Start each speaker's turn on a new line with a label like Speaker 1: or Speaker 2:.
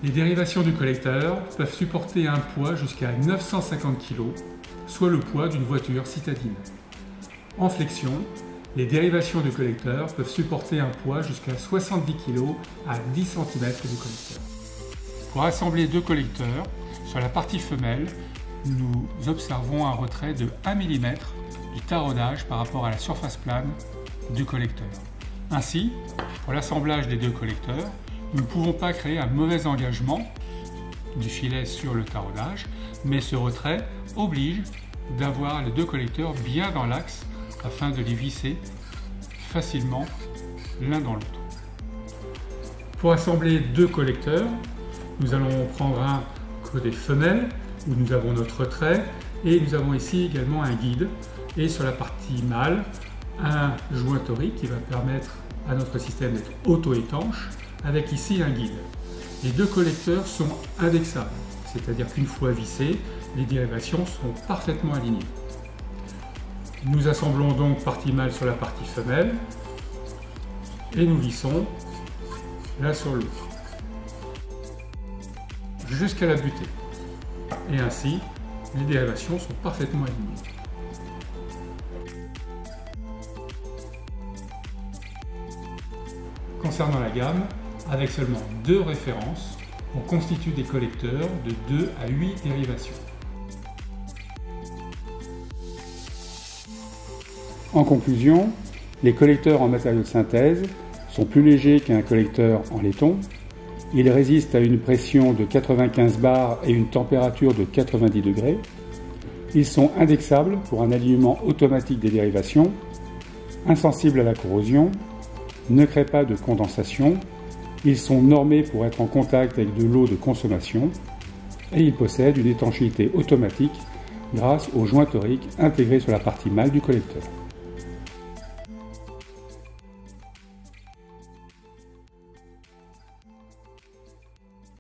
Speaker 1: Les dérivations du collecteur peuvent supporter un poids jusqu'à 950 kg, soit le poids d'une voiture citadine. En flexion, les dérivations du collecteur peuvent supporter un poids jusqu'à 70 kg à 10 cm du collecteur. Pour assembler deux collecteurs, sur la partie femelle, nous observons un retrait de 1 mm du taraudage par rapport à la surface plane du collecteur. Ainsi, pour l'assemblage des deux collecteurs, nous ne pouvons pas créer un mauvais engagement du filet sur le taraudage, mais ce retrait oblige d'avoir les deux collecteurs bien dans l'axe afin de les visser facilement l'un dans l'autre. Pour assembler deux collecteurs, nous allons prendre un côté femelle où nous avons notre retrait et nous avons ici également un guide et sur la partie mâle un joint torique qui va permettre à notre système d'être auto-étanche avec ici un guide. Les deux collecteurs sont indexables, c'est-à-dire qu'une fois vissés, les dérivations sont parfaitement alignées. Nous assemblons donc partie mâle sur la partie femelle et nous vissons l'un sur l'autre jusqu'à la butée. Et ainsi, les dérivations sont parfaitement alignées. Concernant la gamme, avec seulement 2 références, on constitue des collecteurs de 2 à 8 dérivations. En conclusion, les collecteurs en matériaux de synthèse sont plus légers qu'un collecteur en laiton. Ils résistent à une pression de 95 bars et une température de 90 degrés. Ils sont indexables pour un alignement automatique des dérivations, insensibles à la corrosion, ne créent pas de condensation, ils sont normés pour être en contact avec de l'eau de consommation et ils possèdent une étanchéité automatique grâce au joint torique intégré sur la partie mâle du collecteur.